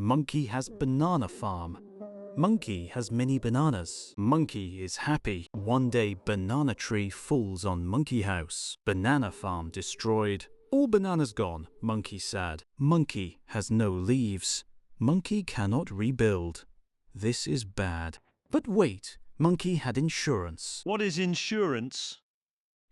Monkey has banana farm. Monkey has many bananas. Monkey is happy. One day banana tree falls on monkey house. Banana farm destroyed. All bananas gone. Monkey sad. Monkey has no leaves. Monkey cannot rebuild. This is bad. But wait, monkey had insurance. What is insurance?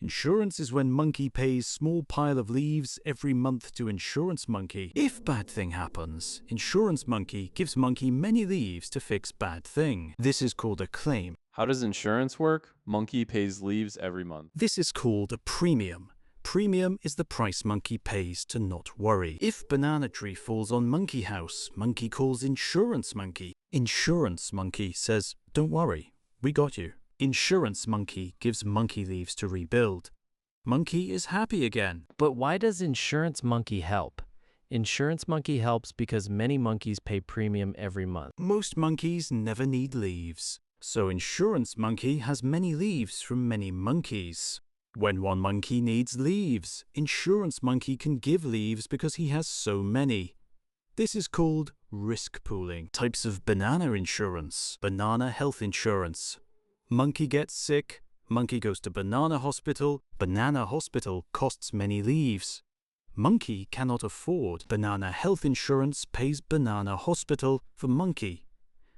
Insurance is when monkey pays small pile of leaves every month to insurance monkey. If bad thing happens, insurance monkey gives monkey many leaves to fix bad thing. This is called a claim. How does insurance work? Monkey pays leaves every month. This is called a premium. Premium is the price monkey pays to not worry. If banana tree falls on monkey house, monkey calls insurance monkey. Insurance monkey says, "Don't worry, we got you." Insurance monkey gives monkey leaves to rebuild. Monkey is happy again. But why does insurance monkey help? Insurance monkey helps because many monkeys pay premium every month. Most monkeys never need leaves. So insurance monkey has many leaves from many monkeys. When one monkey needs leaves, insurance monkey can give leaves because he has so many. This is called risk pooling. Types of banana insurance. Banana health insurance. Monkey gets sick. Monkey goes to banana hospital. Banana hospital costs many leaves. Monkey cannot afford. Banana health insurance pays banana hospital for monkey.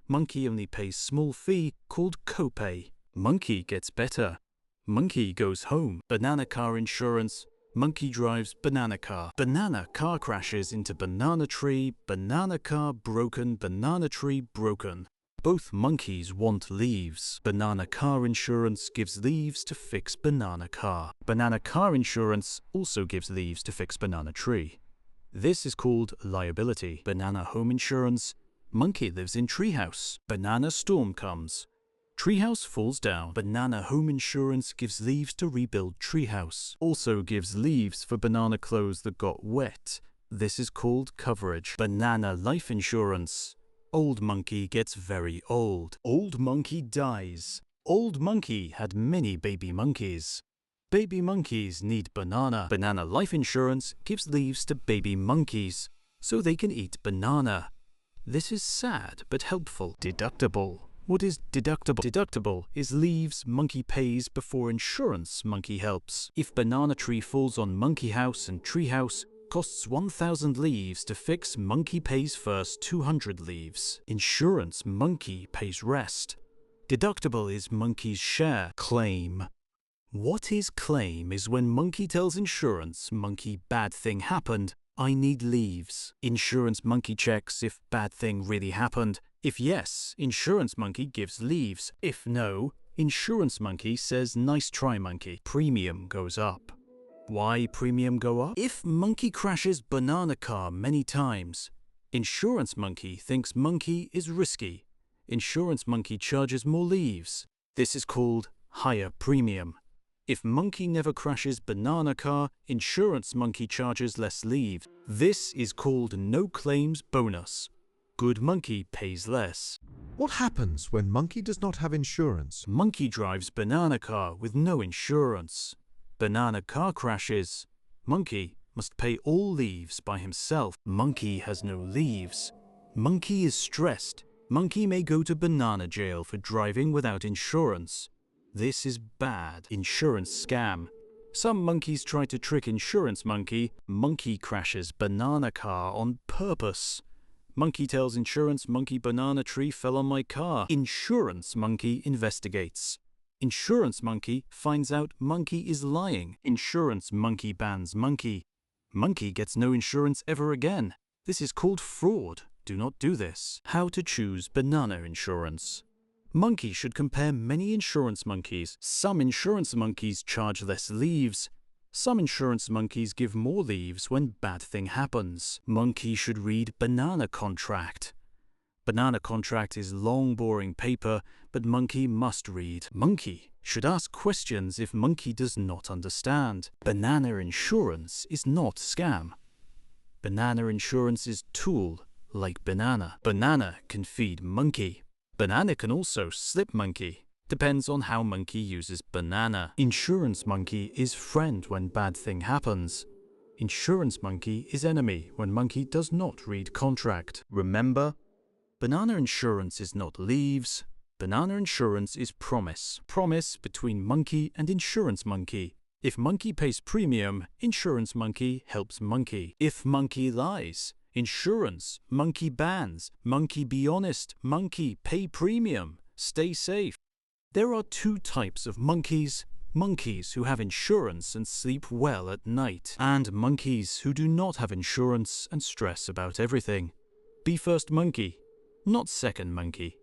Monkey only pays small fee called copay. Monkey gets better. Monkey goes home. Banana car insurance. Monkey drives banana car. Banana car crashes into banana tree. Banana car broken. Banana tree broken. Both monkeys want leaves. Banana car insurance gives leaves to fix banana car. Banana car insurance also gives leaves to fix banana tree. This is called liability. Banana home insurance. Monkey lives in treehouse. Banana storm comes. Treehouse falls down. Banana home insurance gives leaves to rebuild treehouse. Also gives leaves for banana clothes that got wet. This is called coverage. Banana life insurance. Old monkey gets very old. Old monkey dies. Old monkey had many baby monkeys. Baby monkeys need banana. Banana life insurance gives leaves to baby monkeys so they can eat banana. This is sad but helpful. Deductible. What is deductible? Deductible is leaves monkey pays before insurance monkey helps. If banana tree falls on monkey house and tree house, costs 1,000 leaves to fix, monkey pays first 200 leaves. Insurance monkey pays rest. Deductible is monkey's share. Claim. What is claim is when monkey tells insurance monkey bad thing happened, I need leaves. Insurance monkey checks if bad thing really happened. If yes, insurance monkey gives leaves. If no, insurance monkey says nice try monkey. Premium goes up. Why premium go up? If monkey crashes banana car many times, insurance monkey thinks monkey is risky. Insurance monkey charges more leaves. This is called higher premium. If monkey never crashes banana car, insurance monkey charges less leaves. This is called no claims bonus. Good monkey pays less. What happens when monkey does not have insurance? Monkey drives banana car with no insurance. Banana car crashes. Monkey must pay all leaves by himself. Monkey has no leaves. Monkey is stressed. Monkey may go to banana jail for driving without insurance. This is bad. Insurance scam. Some monkeys try to trick insurance monkey. Monkey crashes banana car on purpose. Monkey tells insurance monkey banana tree fell on my car. Insurance monkey investigates. Insurance monkey finds out monkey is lying. Insurance monkey bans monkey. Monkey gets no insurance ever again. This is called fraud. Do not do this. How to choose banana insurance. Monkey should compare many insurance monkeys. Some insurance monkeys charge less leaves. Some insurance monkeys give more leaves when bad thing happens. Monkey should read banana contract. Banana contract is long boring paper, but monkey must read. Monkey should ask questions if monkey does not understand. Banana insurance is not scam. Banana insurance is tool, like banana. Banana can feed monkey. Banana can also slip monkey. Depends on how monkey uses banana. Insurance monkey is friend when bad thing happens. Insurance monkey is enemy when monkey does not read contract. Remember, banana insurance is not leaves. Banana insurance is promise. Promise between monkey and insurance monkey. If monkey pays premium, insurance monkey helps monkey. If monkey lies, insurance, monkey bans. Monkey be honest, monkey pay premium. Stay safe. There are two types of monkeys. Monkeys who have insurance and sleep well at night, and monkeys who do not have insurance and stress about everything. Be first monkey, not second monkey.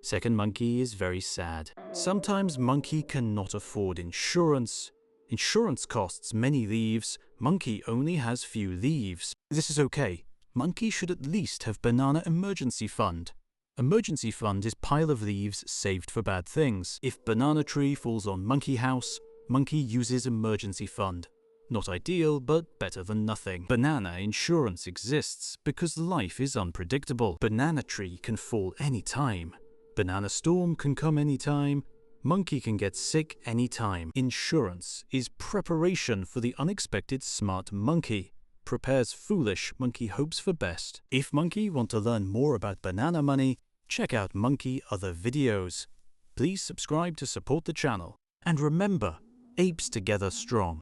Second monkey is very sad. Sometimes monkey cannot afford insurance. Insurance costs many leaves. Monkey only has few leaves. This is okay. Monkey should at least have banana emergency fund. Emergency fund is pile of leaves saved for bad things. If banana tree falls on monkey house, monkey uses emergency fund. Not ideal, but better than nothing. Banana insurance exists because life is unpredictable. Banana tree can fall anytime. Banana storm can come anytime. Monkey can get sick anytime. Insurance is preparation for the unexpected. Smart monkey prepares foolish, monkey hopes for best. If monkey want to learn more about banana money, check out monkey other videos. Please subscribe to support the channel. And remember, apes together strong.